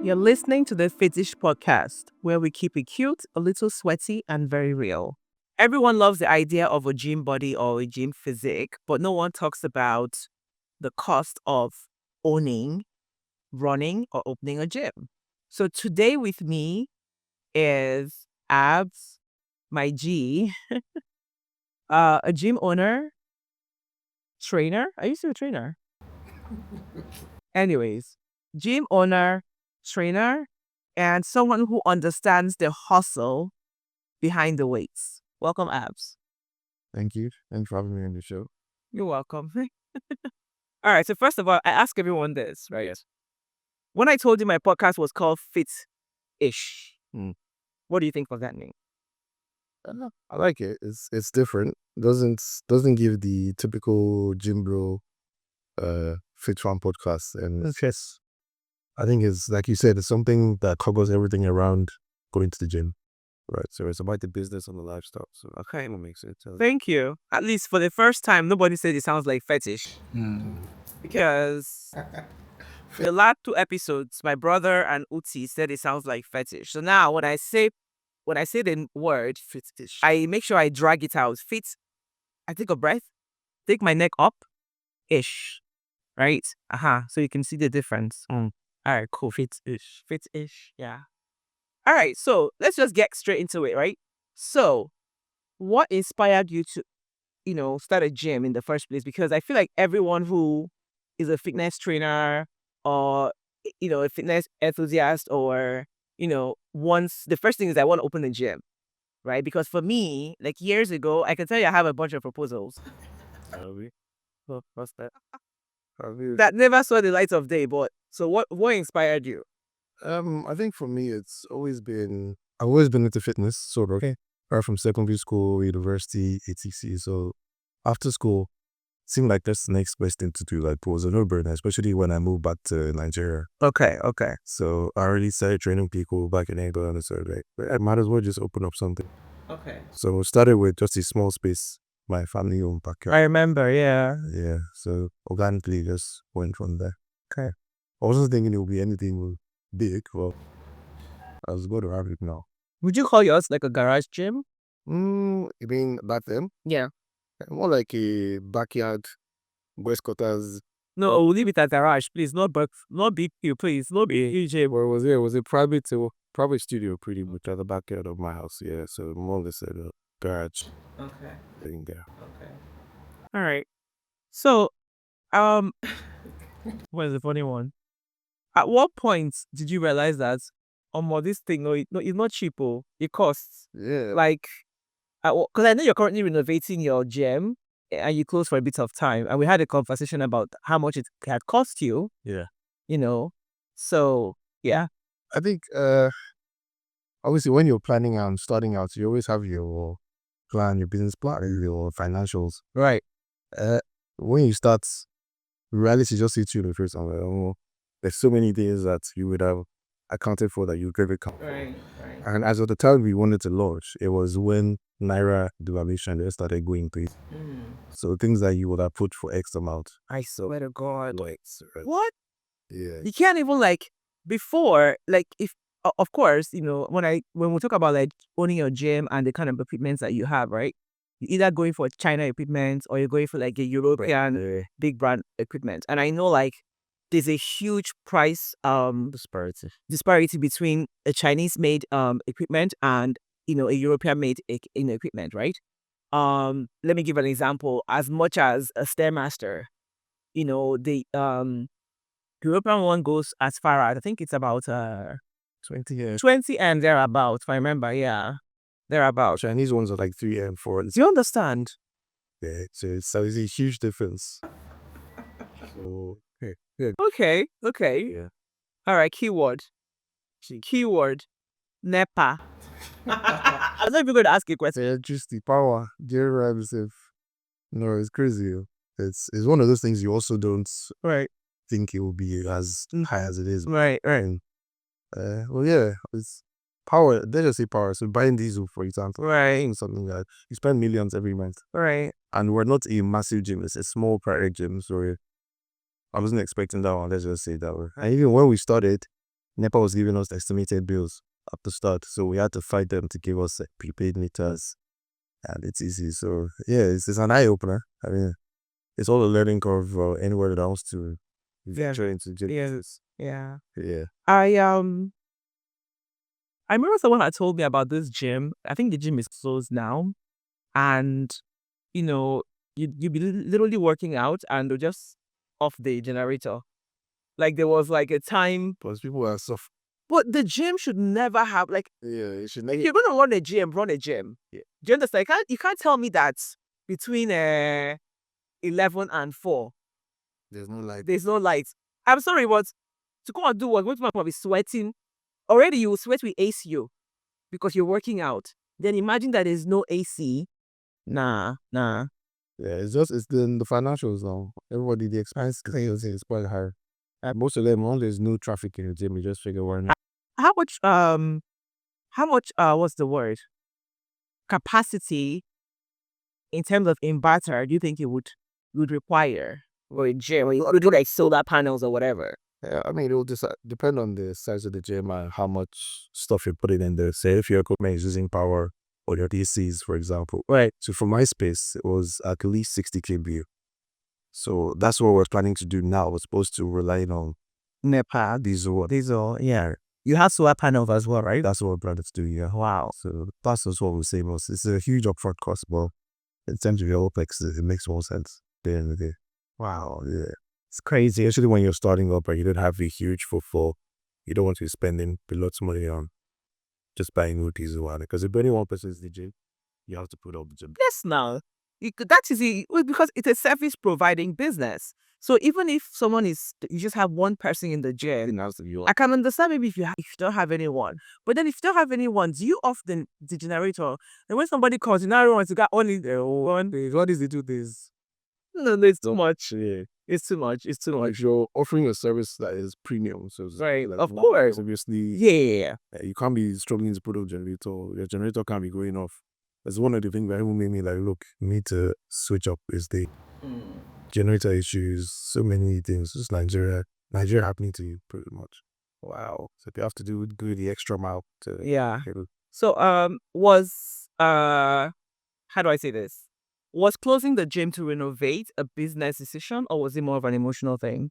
You're listening to the Fetish Podcast, where we keep it cute, a little sweaty, and very real. Everyone loves the idea of a gym body or a gym physique, but no one talks about the cost of owning, running, or opening a gym. So today with me is Abs, my G, a gym owner, trainer. Are you still a trainer? Anyways, gym owner, trainer, and someone who understands the hustle behind the weights. Welcome, Abs. Thank you. Thanks for having me on the show. You're welcome. All right. So first of all, I ask everyone this, right? Yes. When I told you my podcast was called Fit-ish, Mm. what do you think of that name? I like it. It's different. Doesn't give the typical gym bro fit one podcast. And it's, I think it's like you said, it's something that covers everything around going to the gym. Right. So it's about the business and the lifestyle. So that kind of makes it. Thank you. At least for the first time, nobody said it sounds like fetish. Because the last two episodes, my brother and Uti said it sounds like fetish. So now when I say the word fetish, I make sure I drag it out. Fit, I take a breath, take my neck up, ish. Right? So you can see the difference. All right, cool. Fit-ish. Fit-ish. Yeah. All right, so let's just get straight into it, right? So, what inspired you to, start a gym in the first place? Because I feel like everyone who is a fitness trainer or, a fitness enthusiast or, wants, the first thing is I want to open a gym, right? Because for me, like years ago, I can tell you I have a bunch of proposals What's that? Have that never saw the light of day. But so what inspired you? I think for me, I've always been into fitness, sort of. Okay. Right from secondary school, university, etc. So after school, seemed like that's the next best thing to do. Like, it was a no-brainer, especially when I moved back to Nigeria. Okay. So I already started training people back in England, and so like, I might as well just open up something. Okay. So it started with just a small space, my family owned backyard. I remember, yeah. Yeah. So organically just went from there. Okay. I wasn't thinking it would be anything big. Well, I was going to have it now. Would you call yours like a garage gym? You mean back then? Yeah. More like a backyard, boys quarters. No, we'll leave it at garage, please. Not big you, please. Not big gym. Where was it? It was a private studio, pretty much at the backyard of my house. Yeah, so more or less a garage Okay. thing there. Okay. All right. So, um, where's the funny one? At what point did you realize that, this thing, no, it's not cheap, it costs. Yeah. Like, because I know you're currently renovating your gym and you closed for a bit of time, and we had a conversation about how much it had cost you. Yeah. So yeah. I think obviously when you're planning and starting out, you always have your plan, your business plan, your financials. Right. When you start, reality just hits you in the face. I'm like, oh, there's so many things that you would have accounted for that you could account for. Right. And as of the time we wanted to launch, it was when Naira devaluation they started going crazy. So things that you would have put for X amount. I swear to God. Like, What? yeah. You can't even before, if of course, when we talk about like owning your gym and the kind of equipment that you have, right? You're either going for China equipment or you're going for like a European big brand equipment. And I know there's a huge price disparity between a Chinese made equipment and a European made equipment, right? Let me give an example. As much as a Stairmaster, the European one goes as far as I think it's about 20 years. 20 and thereabouts, if I remember, yeah. Thereabouts. Chinese ones are like 3 and 4. Do you understand? Yeah, so it's a huge difference. So yeah. Okay. Yeah. All right, keyword. NEPA. I'm not even going to ask you a question. Electricity, power, derivatives. No, it's crazy. It's one of those things you also don't think it will be as high as it is. Right. And, well, yeah, it's power. Let's just say power. So buying diesel, for example, Right. something that you spend millions every month. Right. And we're not a massive gym. It's a small private gym. So I wasn't expecting that one. Let's just say that way. And even when we started, NEPA was giving us estimated bills at the start, so we had to fight them to give us prepaid meters, and it's easy. So yeah, it's an eye opener. I mean, it's all a learning curve anywhere that wants to venture into Yes. Yeah. Yeah. I remember someone had told me about this gym. I think the gym is closed now. And, you'd be literally working out and they'll just off the generator. Like there was like a time. Because people are soft. But the gym should never have like, Yeah, it should if you're gonna run a gym, run a gym. Yeah. Do you understand? You can't tell me that between 11 and 4 There's no light. there's no light. I'm sorry, but to go and do what most people be sweating. Already you will sweat with ACO because you're working out. Then imagine that there's no AC. Nah. Yeah, it's the financials now. Everybody, the expense is quite high. And most of them, when there's no traffic in the gym, you just figure why not. How much what's the word? Capacity in terms of inverter do you think it would require for a gym? Or you ought to do like solar panels or whatever. Yeah, I mean, it will just depend on the size of the gym and how much stuff you're putting in there. Say if your equipment is using power or your DCs, for example. Right. So for my space, it was at least 60 kVA. So that's what we're planning to do now. We're supposed to rely on NEPA, diesel, yeah. You have solar panels as well, right? That's what we're planning to do, yeah. Wow. So that's just what we're saying. It's a huge upfront cost, but in terms of your OPEX, it makes more sense at the end of the day. Wow. Yeah. It's crazy, especially when you're starting up and you don't have a huge footfall. You don't want to be spending a lot of money on just buying new diesel water. Because if only one person is the gym, you have to put up the gym. Yes, now. That is because it's a service providing business. So even if you just have one person in the gym, I can understand maybe if you don't have anyone. But then if you don't have anyone, do you off the generator? And when somebody calls, you now want to get only the one. What is it do this? No, it's too much. Yeah. It's too much. It's too much. If you're offering a service that is premium, so Right. like, Of course. obviously, Yeah. you can't be struggling to put up generator. Your generator can't be going off. That's one of the things that even made me like, look, you need to switch up is the generator issues, so many things. Just Nigeria happening to you pretty much. Wow. So you have to go the extra mile to Yeah. So was how do I say this? Was closing the gym to renovate a business decision or was it more of an emotional thing?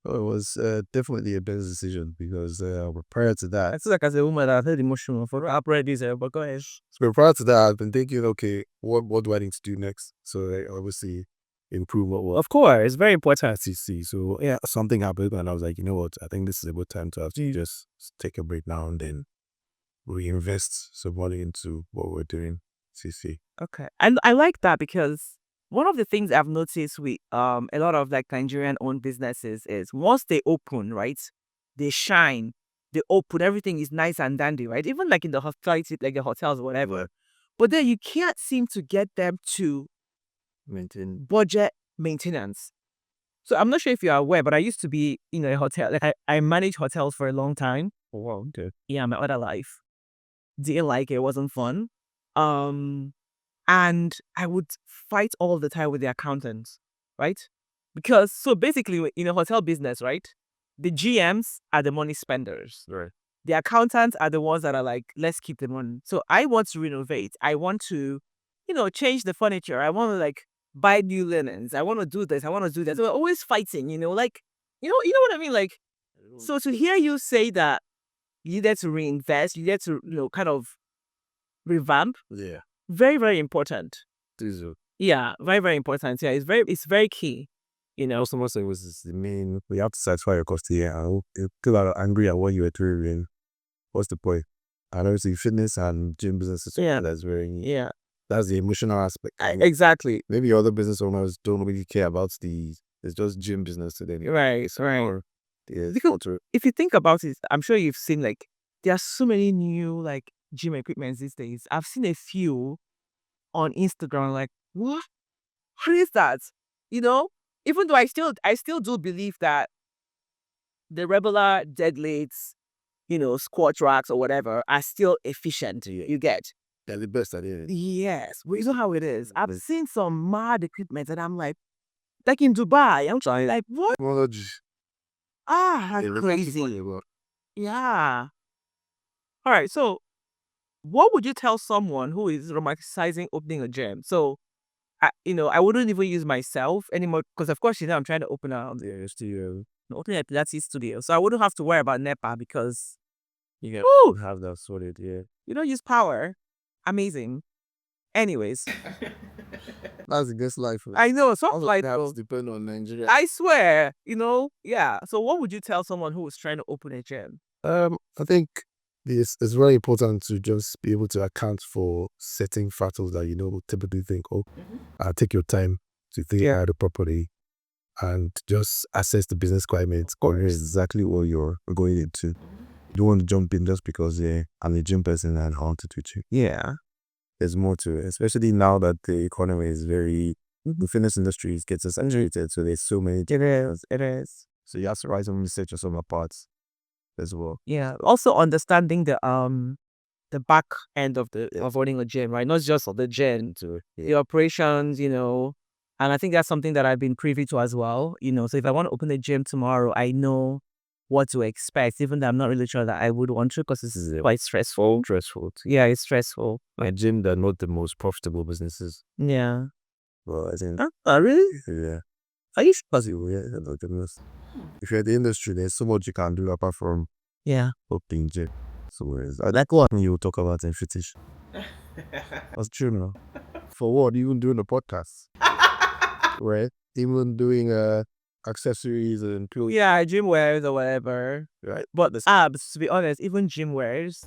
Oh, it was definitely a business decision because prior to that, I feel like as a woman, I felt emotional for this, but go ahead. So prior to that, I've been thinking, okay, what do I need to do next? So like, obviously improve what Of course, it's very important. CC. So yeah, something happened and I was like, you know what? I think this is a good time to actually just take a break now and then reinvest some money into what we're doing. CC. Okay. And I like that because one of the things I've noticed with a lot of like Nigerian owned businesses is once they open, right, they shine, they open, everything is nice and dandy, right? Even like in the hospitality, like the hotels or whatever. But then you can't seem to get them to maintain budget maintenance. So I'm not sure if you're aware, but I used to be in a hotel. Like I managed hotels for a long time. Oh wow, okay. Yeah, my other life. Didn't like it, it wasn't fun. And I would fight all the time with the accountants, right? Because so basically in a hotel business, right? The GMs are the money spenders. Right. The accountants are the ones that are like, let's keep the money. So I want to renovate. I want to, change the furniture. I want to like buy new linens. I want to do this. I want to do that. So we're always fighting, like, you know what I mean? Like, so to hear you say that you needed to reinvest, you needed to, kind of revamp. Yeah. Very, very important. Diesel. Yeah, very, very important. Yeah, it's very key. Someone said was the main. We have to satisfy your cost here. People are angry at what you were doing. What's the point? I know it's fitness and gym businesses. Yeah, that's very. Yeah, that's the emotional aspect. Exactly. Maybe other business owners don't really care about it's just gym business today. Right, right. Because if you think about it, I'm sure you've seen like there are so many new like gym equipment these days. I've seen a few on Instagram. Like, what is that? Even though I still do believe that the regular deadlifts, squat racks or whatever are still efficient. You get. They're the best at it. Yes, but you know how it is. I've seen some mad equipment and I'm like in Dubai. I'm trying like what? Technology. Crazy. Yeah. All right. So, what would you tell someone who is romanticizing opening a gym? So, I wouldn't even use myself anymore because, of course, I'm trying to open a studio, opening a Pilates studio. So I wouldn't have to worry about NEPA because you can have that sorted. Yeah. You don't use power. Amazing. Anyways, That's the best life. I know some All like have depend on Nigeria. I swear, yeah. So what would you tell someone who is trying to open a gym? I think it's very important to just be able to account for certain factors that typically think, oh, take your time to think about it properly and just assess the business climate or exactly what you're going into. You don't want to jump in just because I'm a gym person and I want to teach you. Yeah. There's more to it, especially now that the economy is the fitness industry is getting saturated. So there's so many. It is. So you have to write some research on some parts as well. Yeah. Also understanding the back end of owning a gym, right? Not just the gym, the operations, and I think that's something that I've been privy to as well. So if I want to open a gym tomorrow, I know what to expect, even though I'm not really sure that I would want to because this is quite stressful. Yeah, it's stressful. My gym, they're not the most profitable businesses. Yeah. Well, I think. Really? Yeah. Are you Possible, yeah. They're not the most. If you're in the industry, there's so much you can do apart from opening gym. So like what you talk about in fetish. That's true now. For what? Even doing a podcast. Right? Even doing accessories and clothes. Yeah, gym wears or whatever. Right. But the abs, to be honest, even gym wears,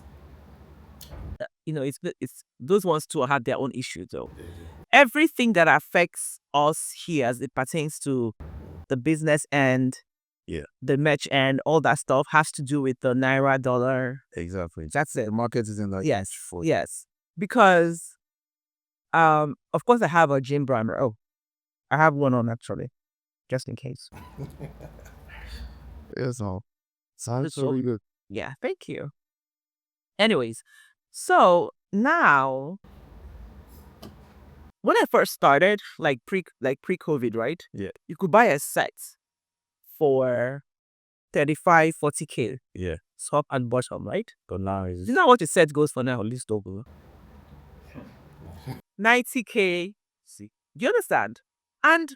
it's those ones too have their own issues though. Everything that affects us here as it pertains to the business end, the merch end, all that stuff has to do with the Naira dollar. Exactly. That's it. The market is in like Yes. Because of course I have a gym brand. Oh, I have one on actually. Just in case. Yes, all. Sounds really good. Yeah, thank you. Anyways, so now when I first started, like pre-COVID, right? Yeah. You could buy a set for 35, 40K. Yeah. Top and bottom, right? But now Do you know what a set goes for now? At least double. 90K. See. Do you understand? And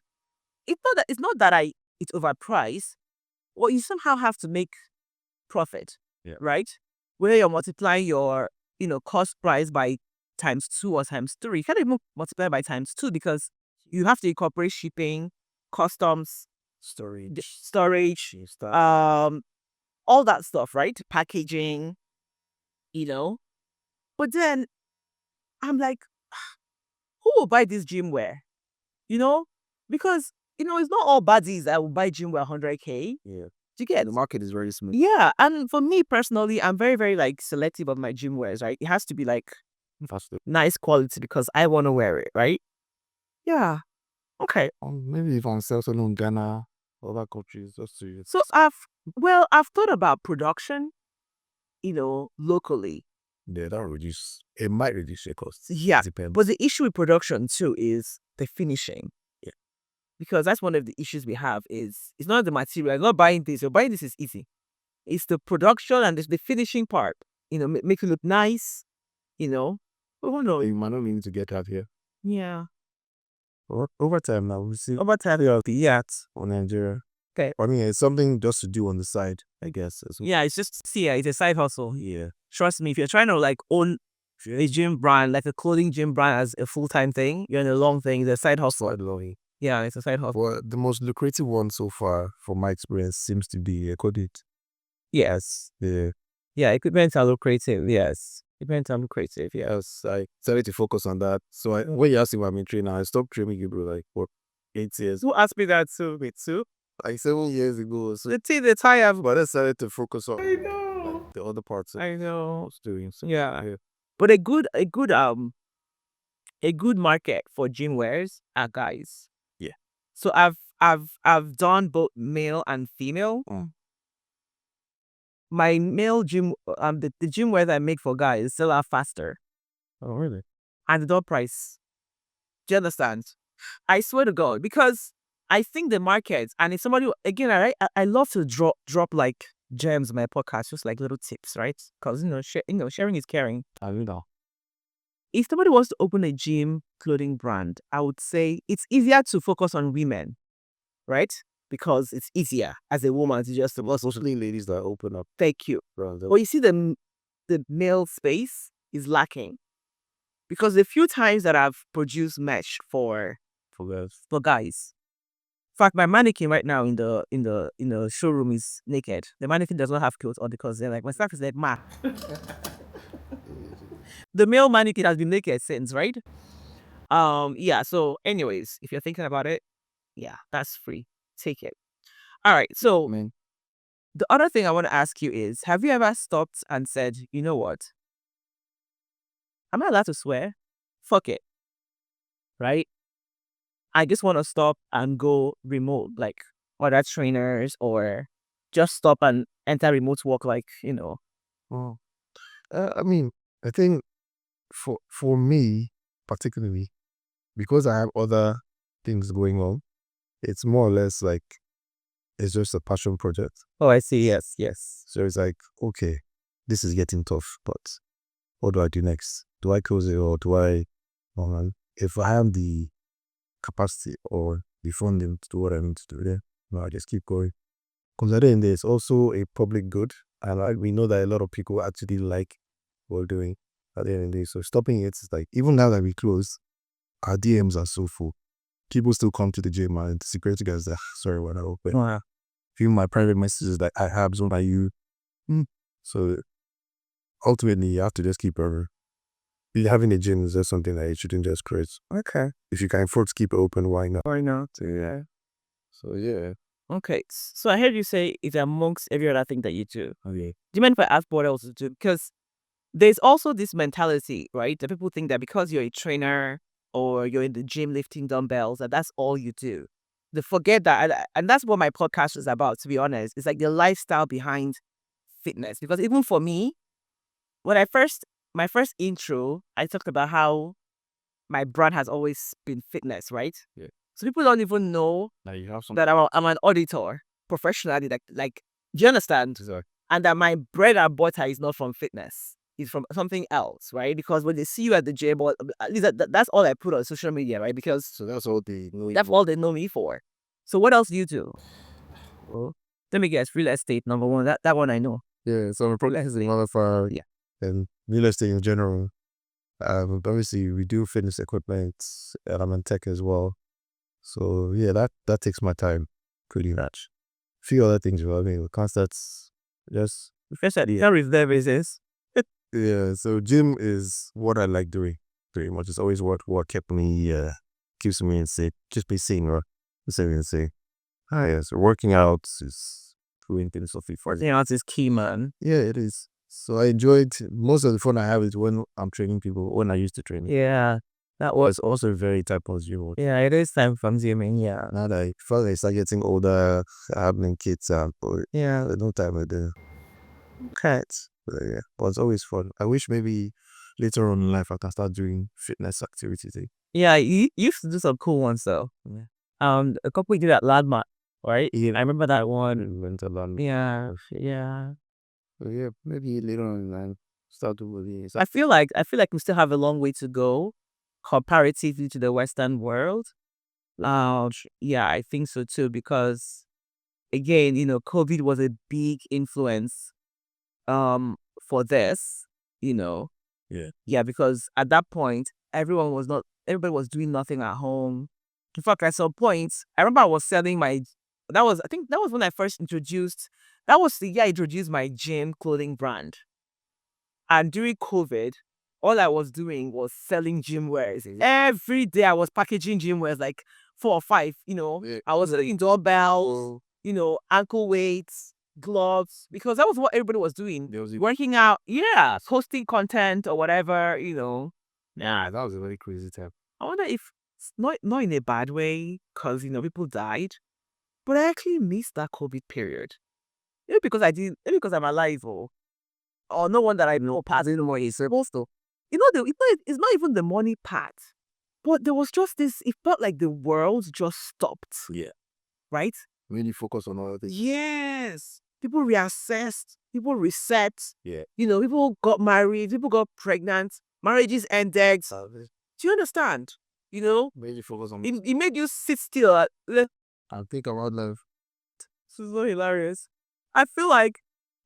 it's not that it's overpriced. Well, you somehow have to make profit. Yeah. Right? Where you're multiplying your, cost price by ×2 or ×3. You can't even multiply by ×2 because you have to incorporate shipping, customs, storage, all that stuff, right? Packaging, But then I'm like, who will buy this gym wear? Because it's not all baddies that will buy gym wear 100K. Yeah. Do you get? The market is very smooth. Yeah, and for me personally, I'm very, very like selective of my gym wears, right? It has to be like nice quality because I want to wear it, right? Yeah. Okay. Maybe if I'm selling on Ghana, other countries, just to. So I've thought about production, locally. Yeah, it might reduce your costs. Yeah. Depends. But the issue with production too is the finishing. Yeah. Because that's one of the issues we have is it's not the material, not buying this. You're buying this is easy. It's the production and the finishing part. Make it look nice. Oh no. You might not need to get out here. Yeah. Over time now, we'll see. Over time, On Nigeria. Okay. I mean, it's something just to do on the side, I guess. Yeah, it's just it's a side hustle. Yeah. Trust me, if you're trying to like own a gym brand, like a clothing gym brand as a full-time thing, you're in a long thing. It's a side hustle. Yeah, it's a side hustle. Well, the most lucrative one so far, from my experience, seems to be Codit. Yes. Yeah. Yeah, equipment are lucrative. Yes. Equipment are lucrative. Yes. I started to focus on that. So when you ask me about my training, I stopped training you, bro, like for 8 years. Who asked me that too? Me too? Like 7 years ago. So the tire. but I decided to focus on like, the other parts. I know. I was doing. So, yeah. But a good market for gym wears are guys. Yeah. So I've done both male and female. My male gym the gym wear that I make for guys sell out faster. Oh really? And the door price. Do you understand? I swear to God, because I think the market, and it's somebody again, I love to drop like gems in my podcast, just like little tips, right? Because sharing is caring. I don't know. If somebody wants to open a gym clothing brand, I would say it's easier to focus on women, right? Because it's easier as a woman to just Mostly ladies that open up. thank you. But you see, the male space is lacking because the few times that I've produced mesh for guys. In fact, my mannequin right now in the showroom is naked. The mannequin does not have clothes on because they're like my staff is like ma. The male mannequin has been naked since, right? Yeah. So, anyways, if you're thinking about it, yeah, that's free. Take it. All right. So Man. the other thing I want to ask you is, have you ever stopped and said, you know what? Am I allowed to swear? Fuck it. Right? I just want to stop and go remote, like other trainers, or just stop and enter remote work, like, Oh. I mean, I think for me particularly, because I have other things going on, it's more or less like it's just a passion project. Oh, I see. Yes, yes. So it's like, okay, this is getting tough, but what do I do next? Do I close it or do I? If I have the capacity or the funding to do what I need to do there, no, I just keep going. Because at the end, it's also a public good, and we know that a lot of people actually like what we're doing at the end of the day. So stopping it is like, even now that we close, our DMs are so full. People still come to the gym and the security guys are sorry, we're not open. Wow. Even my private messages like, I have some by you. So ultimately, you have to just keep over. Having a gym is just something that you shouldn't just create. Okay. If you can afford to keep it open, why not? Why not? Yeah. So yeah. Okay. So I heard you say it's amongst every other thing that you do. Okay. Do you mind if I ask what else you do? Because there's also this mentality, right? That people think that because you're a trainer or you're in the gym lifting dumbbells, that's all you do. They forget that. And that's what my podcast is about, to be honest. It's like the lifestyle behind fitness. Because even for me, when my first intro, I talked about how my brand has always been fitness, right? Yeah. So people don't even know Now you have some. that I'm an auditor professionally. Like, do you understand? Sorry. And that my bread and butter is not from fitness. It's from something else, right? Because when they see you at the gym, or at least that's all I put on social media, right? Because So that's all they know. that's all they know me for. So what else do you do? Well, let me guess. Real estate, number one. That one I know. Yeah, so I'm a project developer. Yeah. And real estate in general. Obviously we do fitness equipment and I'm in tech as well. So yeah, that takes my time pretty much. A few other things, I mean, concerts, just Especially business. yeah. So gym is what I like doing pretty much. It's always what kept me keeps me in shape. Just be sane, right? Say. Yeah, so working out is doing philosophy for Working out is key, man. Yeah, it is. So I enjoyed most of the fun I have is when I'm training people, when I used to train. Yeah. That was It's also very time consuming. Yeah, it is time consuming, yeah. Now that I feel like I start getting older, having kids, Yeah. no time with the cats. But yeah, but it's always fun. I wish maybe later on in life I can start doing fitness activities. Yeah, you used to do some cool ones though. Yeah. A couple we did at Landmark, right? Yeah. I remember that one. We went to London. Yeah, yeah. So yeah, maybe later on in life start doing this. I feel like we still have a long way to go comparatively to the Western world. Yeah, I think so too, because again, COVID was a big influence for this, Yeah. Yeah, because at that point everybody was doing nothing at home. In fact, at some point, I remember I was selling I think that was when I first introduced, that was the year I introduced my gym clothing brand. And during COVID, all I was doing was selling gym wares. Every day I was packaging gym wares, like 4 or 5, Yeah. I was selling doorbells, ankle weights, gloves, because that was what everybody was doing. Working out, yeah, posting content or whatever, Yeah, that was a very crazy time. I wonder if it's not in a bad way, because people died, but I actually missed that COVID period. Maybe because maybe because I'm alive, or no one that I know passing more is supposed to. It's not even the money part, but there was just this. It felt like the world just stopped. Yeah. Right. Really focus on all of this. Yes. people reassessed, people reset. Yeah. People got married, people got pregnant, marriages ended. Do you understand? Made you focus on It made you sit still. and think about love. This is so hilarious. I feel like,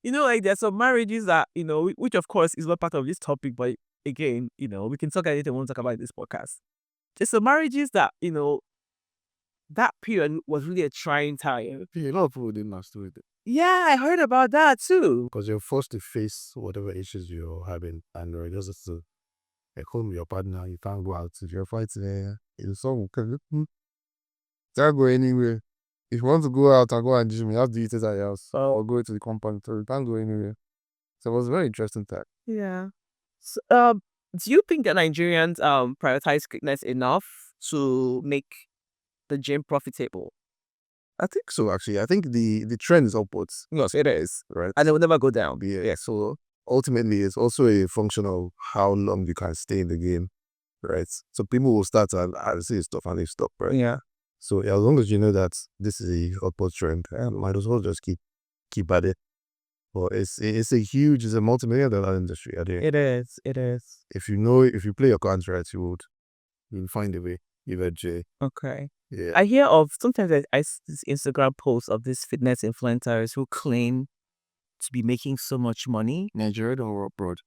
like there's some marriages that, which of course is not part of this topic, but again, we can talk anything we want to talk about in this podcast. There's some marriages that, that period was really a trying time. A lot of people didn't understand it Yeah, I heard about that too. because you're forced to face whatever issues you're having, and you're just to at home with your partner. You can't go out if you're fighting. You can't go anywhere. If you want to go out and go and gym, you have to eat it at your house or go to the compound. So you can't go anywhere. So it was a very interesting time. Yeah. So, do you think that Nigerians prioritize fitness enough to make the gym profitable? I think so, actually. I think the trend is upwards. Yes, it is. Right. And it will never go down. Yeah. So ultimately, it's also a function of how long you can stay in the game. Right. So people will start and say stuff and they stop. Right. Yeah. So as long as you know that this is a upward trend, might as well just keep at it. But it's a multi-million-dollar industry. It is. It is. If you play your cards right, you'll find a way eventually. Okay. Yeah. I hear of sometimes I see this Instagram posts of these fitness influencers who claim to be making so much money Nigeria or abroad?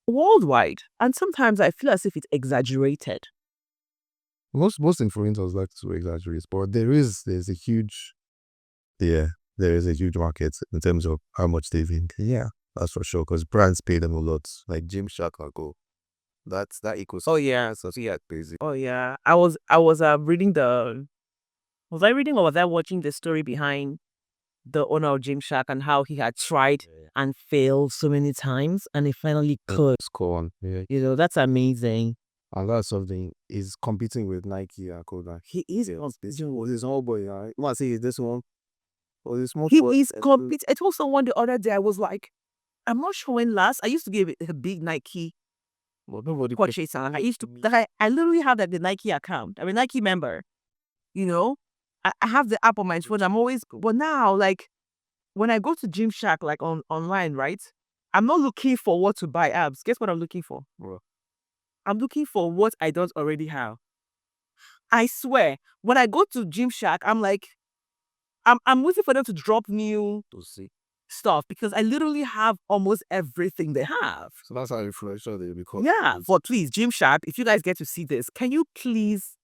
worldwide, and sometimes I feel as if it's exaggerated. Most influencers like to exaggerate, but there's a huge market in terms of how much they think. Yeah. That's for sure, because brands pay them a lot. Like Gymshark and go. That equals. Oh yeah. So yeah, basic. Oh yeah. I was reading the. Was I reading or was I watching the story behind the owner of Gymshark and how he had tried and failed so many times and he finally could. Score on. Yeah. That's amazing. And that's something is competing with Nike and Kodak. He is. This whole boy. You want to see this one? Or this one? He is competing. I told someone the other day, I was like, I'm not sure when last. I used to be a big Nike purchaser. I literally have the Nike account. I'm a Nike member. I have the app on my phone. I'm always, but now, like, when I go to Gymshark, like online, right? I'm not looking for what to buy abs. Guess what I'm looking for? I'm looking for what I don't already have. I swear, when I go to Gymshark, I'm like, I'm waiting for them to drop new stuff because I literally have almost everything they have. So that's how influential they become. Yeah, but please, Gymshark, if you guys get to see this, can you please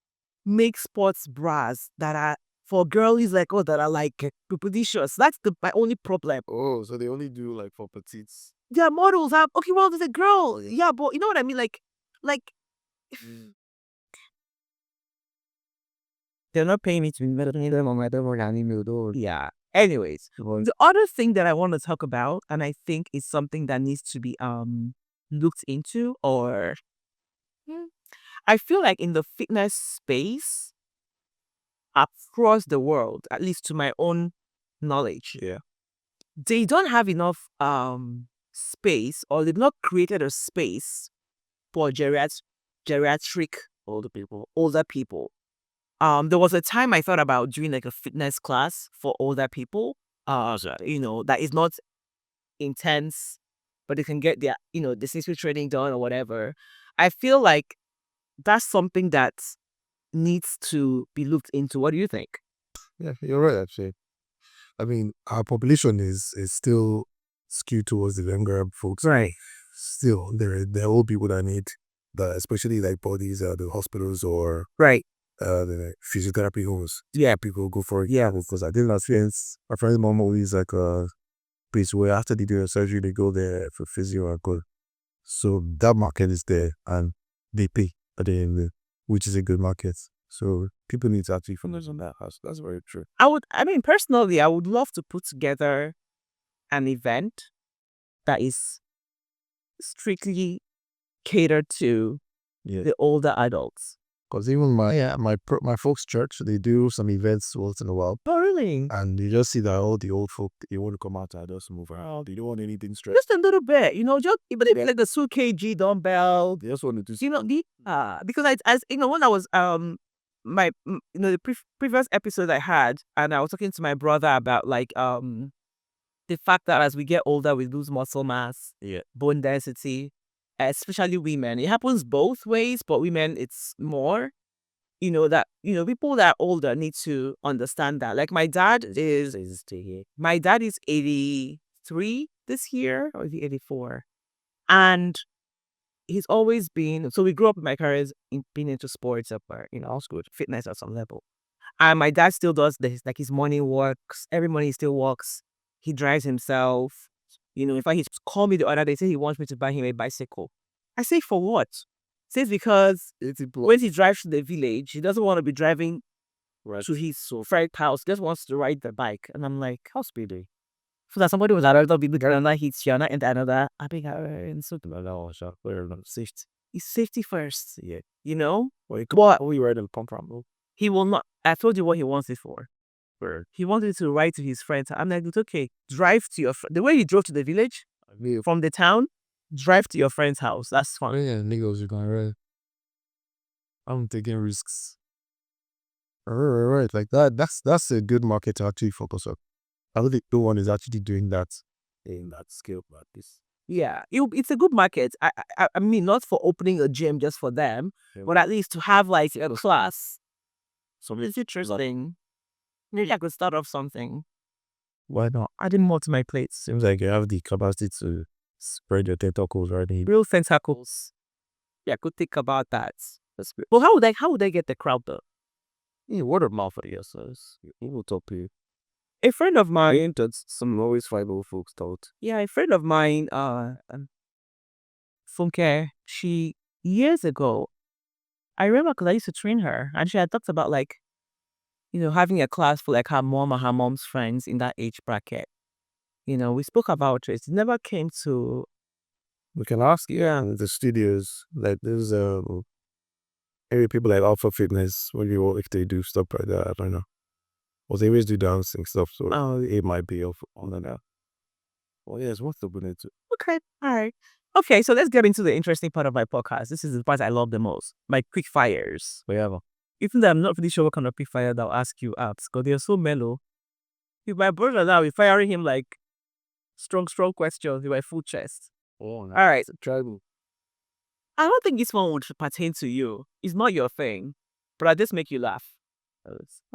make sports bras that are for girlies that are like prepudicious? That's my only problem. Oh, so they only do like for petites. Their models have well, there's a girl. Yeah, but you know what I mean? Like they're not paying me to be them on my door. Yeah. Anyways, the other thing that I want to talk about, and I think is something that needs to be looked into, or I feel like in the fitness space across the world, at least to my own knowledge, they don't have enough space, or they've not created a space for geriatric older people. There was a time I thought about doing like a fitness class for older people. That is not intense, but they can get their, the sensory training done or whatever. I feel like that's something that needs to be looked into. What do you think? Yeah, you're right, actually. I mean, our population is still skewed towards the younger folks. Right. Still, there are old people that need that, especially like bodies, the hospitals or Right. the physiotherapy homes. Yeah. People go for it. Yeah, because I didn't experience. My friend's mom always like a place where after they do a surgery, they go there for physio and go. So that market is there, and they pay at the end, which is a good market. So people need to actually focus on that. That's very true. Personally, I would love to put together an event that is strictly catered to the older adults. Because even my folks' church, they do some events once in a while. Oh, really? And you just see that all the old folk, they want to come out and just move around. They don't want anything stressed. Just a little bit, just but like the 2 kg dumbbell. They just want to do. Because when I was the previous episode I had, and I was talking to my brother about like the fact that as we get older, we lose muscle mass, bone density, especially women. It happens both ways, but women, it's more. People that are older need to understand that. Like my dad is 83 this year, or is he 84? And he's always been, so we grew up with my parents being into sports up, school, fitness at some level. And my dad still does this, like his morning walks. Every morning he still walks. He drives himself. In fact, he called me the other day, say he wants me to buy him a bicycle. I say, for what? Says because when he drives to the village, he doesn't want to be driving to his friend's house. He just wants to ride the bike. And I'm like, how speedy? So that somebody was rather be the another hits you and another. I think safety. It's safety first. Yeah. What we were to come from. He will not. I told you what he wants it for. He wanted to ride to his friends. I'm like, it's okay. Drive to your the way he drove to the village from the town. Drive to your friend's house. That's fun. Yeah, niggas are going right. I'm taking risks. Right. Like that's a good market to actually focus on. I don't think no one is actually doing that in that scale practice. Yeah, it's a good market. I mean, not for opening a gym just for them, but at least to have like a class. So it's interesting. Maybe I could start off something. Why not? Adding more to my plate. Seems like you have the capacity to spread your tentacles already. Real tentacles. Yeah, I could think about that. Well, how would I get the crowd though? Word of mouth, I guess. Who will talk to you? A friend of mine, That's some always tribal folks thought. yeah, a friend of mine, Funke, she, years ago, I remember because I used to train her, and she had talked about like, having a class for like her mom or her mom's friends in that age bracket. We spoke about it. It never came to. We can ask, the studios, like there's maybe people like Alpha Fitness, if they do stuff like that, I don't know. Or they always do dancing stuff, so it might be on that. Well, yes, what's the bonnet? Okay, all right. Okay, so let's get into the interesting part of my podcast. This is the part I love the most. My quick fires. Whatever. Even though I'm not really sure what kind of quick fire that I'll ask you out, because they're so mellow. If my brother now, we're firing him like strong questions with my full chest. Oh, no. All right. Tribal. I don't think this one would pertain to you. It's not your thing, but I just make you laugh.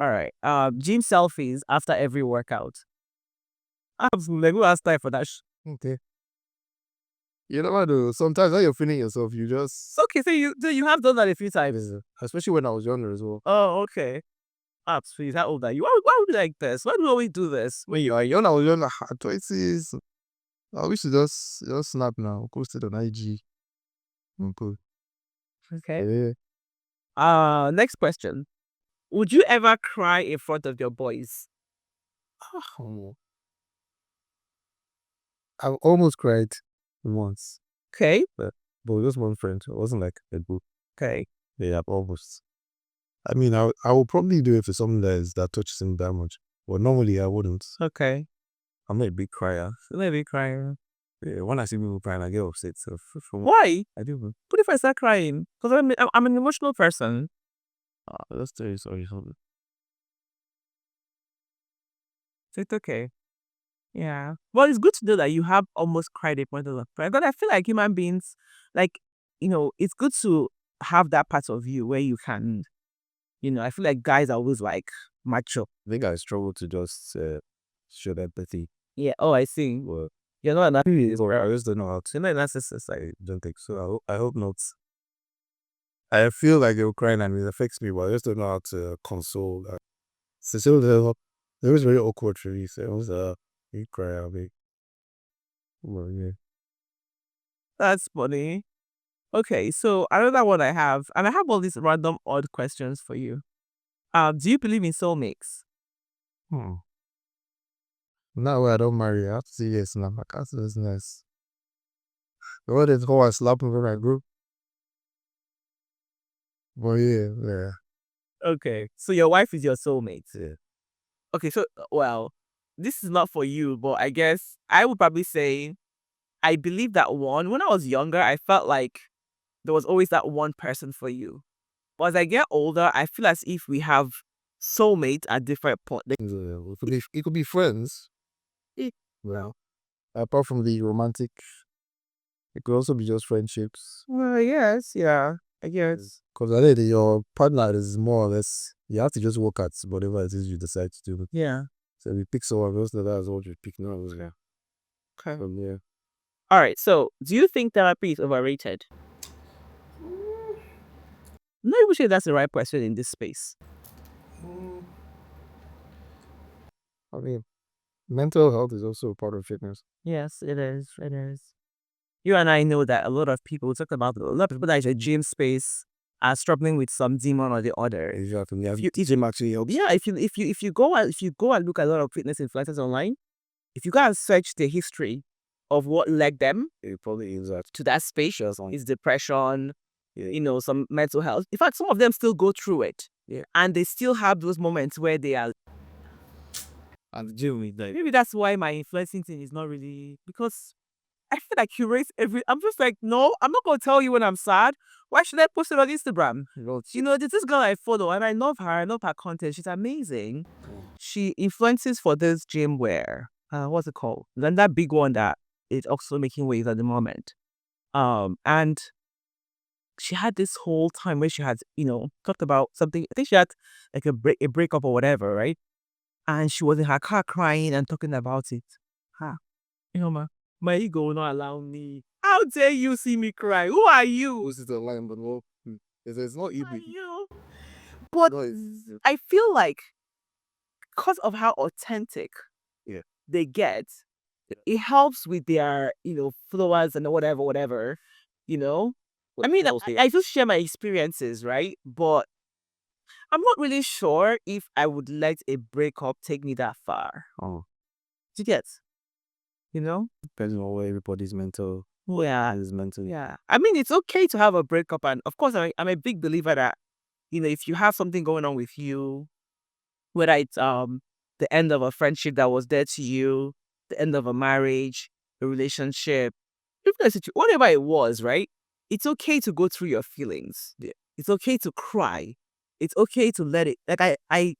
All right. Gym selfies after every workout. Like, who has time for that? Okay. You know what, though? Sometimes when you're feeling yourself, you just. Okay, so you have done that a few times. Especially when I was younger as well. Oh, okay. Please, how old are you? Why would you like this? Why do we always do this? When you are young, I was young, 20s. I wish to just snap now. Posted on IG. Cool. Okay. Yeah. Next question. Would you ever cry in front of your boys? Oh. I've almost cried once. Okay. But just one friend. It wasn't like a group. Okay. Yeah, I've almost. I mean, I will probably do it for something that touches him that much. But normally I wouldn't. Okay. I'm not a big crier. Not a big crier. Yeah, when I see people crying, I get upset. So why? I do. What if I start crying? Because I'm an emotional person. Let's tell you sorry. It's okay. Yeah. Well, it's good to know that you have almost cried in front of a friend. But I feel like human beings, like, it's good to have that part of you where you can, I feel like guys are always like macho. I think I struggle to just show empathy. Yeah. Oh, I see. Well, You're not an I just don't know how to. You're not a narcissist. I don't think so. I hope not. I feel like they'll cry and it affects me, but I just don't know how to console. So it was very awkward for me. So it was you cry, I'll be. Well, yeah. That's funny. Okay, so another one I have, and I have all these random odd questions for you. Do you believe in soulmates? Now I don't marry, I have to say yes now. My castle is nice. What is how I slap over my group? But yeah. Okay, so your wife is your soulmate. Yeah. Okay, so well, this is not for you, but I guess I would probably say I believe that one. When I was younger, I felt like there was always that one person for you. But as I get older, I feel as if we have soulmates at different points. It could be friends. Well, apart from the romantic, it could also be just friendships. Well, yes, yeah, I guess. Because I think your partner is more or less, you have to just work at whatever it is you decide to do. Yeah. So if you pick someone else, that's what you pick now. Yeah. Okay. Yeah. All right. So, do you think therapy is overrated? I'm not even sure that's the right question in this space. I mean, mental health is also a part of fitness. Yes, it is. It is. You and I know that a lot of people talk about a lot of people that is a gym space are struggling with some demon or the other. Exactly. Yeah, If you gym actually helps. Yeah, if you go and look at a lot of fitness influencers online, if you go and search the history of what led them It probably is that. to that space, is depression, some mental health. In fact, some of them still go through it. Yeah. And they still have those moments where they are. And the gym is like, Maybe that's why my influencing thing is not really, because I feel like you raise I'm just like, no, I'm not gonna tell you when I'm sad. Why should I post it on Instagram? There's this girl I follow and I love her. I love her content. She's amazing. She influences for this gym wear. What's it called? Then that big one that is also making waves at the moment. And she had this whole time where she had, talked about something. I think she had like a breakup or whatever, right? And she was in her car crying and talking about it. My ego will not allow me. How dare you see me cry? Who are you? This is the line, but well, it's not Who are easy. you? But I feel like because of how authentic Yeah. they get, it helps with their, followers and whatever. I mean, I just share my experiences, right? But I'm not really sure if I would let a breakup take me that far. Oh, Do you get? You know? depends on where everybody's mental Yeah. is mentally. Yeah. I mean, it's okay to have a breakup. And of course, I'm a big believer that, if you have something going on with you, whether it's the end of a friendship that was dear to you, the end of a marriage, a relationship, even whatever it was, right? It's okay to go through your feelings. Yeah. It's okay to cry. It's okay to let it. Like I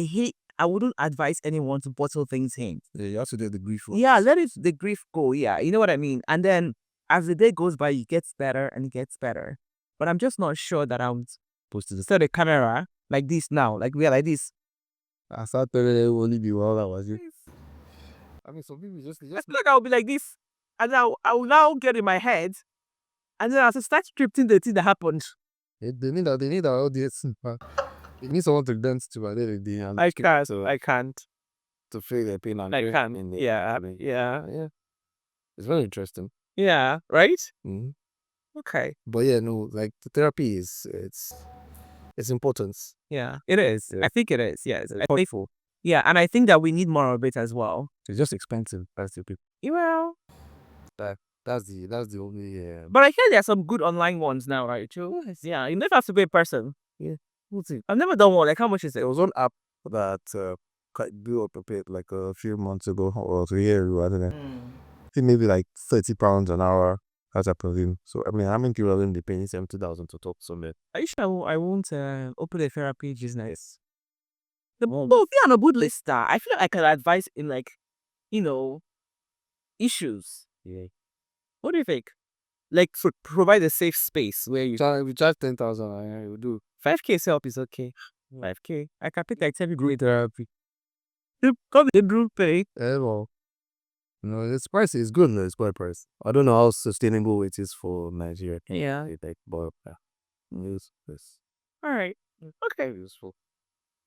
hate. I wouldn't advise anyone to bottle things in. Yeah, you have to do the grief one. Yeah, let the grief go. Yeah, you know what I mean. And then as the day goes by, it gets better and it gets better. But I'm just not sure that I'm supposed to set the camera like this now. Like we are like this. I started to only be well, that was it. I mean, some people just I feel like I'll be like this, and I will now get in my head, and then I'll start scripting the thing that happened. they need our audience. They need someone to dance to, but they I can't. to feel their pain and I can't. Yeah. It's very interesting. Yeah. Right. Mm-hmm. Okay. But yeah, no, like the therapy it's important. Yeah, it is. Yeah. I think it is. Yeah, it's playful. Yeah, and I think that we need more of it as well. It's just expensive. That's the people. Well, That's the only. but I hear there are some good online ones now, right? True. Yes. Yeah, you never have to be a person. Yeah. We'll see. I've never done one. Like, how much is it? There was one app that blew up a bit like a few months ago or a year ago, I don't know. I think maybe like £30 an hour as a preview. So I mean, how many people are going to be paying 70,000 to talk to somebody? Are you sure I won't open a therapy business? Be on a good list. I feel like I can advise in issues. Yeah. What do you think? Like provide a safe space where you If you charge 10,000, I will do. 5K help is okay. 5K. I can pay like 10 great therapy. Come the group pay. Well, it's price is good. It's quite price. I don't know how sustainable it is for Nigeria. Yeah. But it's All right. Okay. useful.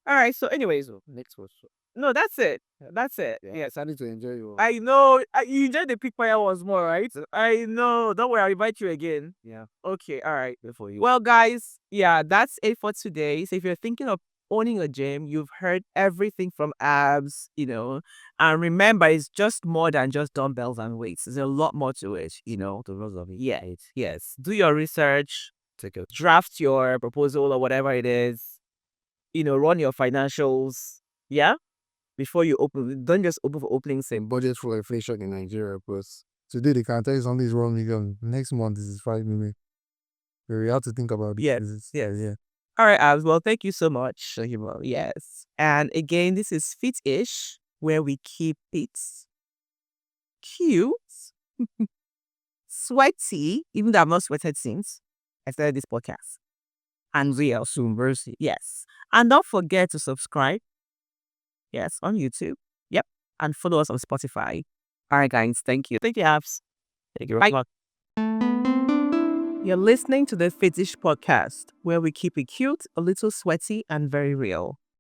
All right. So, anyways, Next question. no, that's it. That's it. Yeah, I started to enjoy you. I know. You enjoyed the pick fire ones more, right? I know. Don't worry. I'll invite you again. Yeah. Okay. All right. Good for you. Well, guys, yeah, that's it for today. So if you're thinking of owning a gym, you've heard everything from abs, and remember, it's just more than just dumbbells and weights. There's a lot more to it, The rest of it. Yeah, yes. Do your research, Take it. draft your proposal or whatever it is, run your financials, yeah, before you open. Don't just open for opening same. Budget for inflation in Nigeria, but today they can tell you something's wrong again. Next month this is 5 million. We have to think about it. Yeah. All right, Abs. Well, thank you so much. Yes. And again, this is Fit-ish, where we keep it cute, sweaty, even though I've not sweated since I started this podcast, and real soon version. Yes. And don't forget to subscribe. Yes, on YouTube. Yep. And follow us on Spotify. All right, guys. Thank you. Thank you, Abs. Thank you very much. You're listening to the Fetish Podcast, where we keep it cute, a little sweaty, and very real.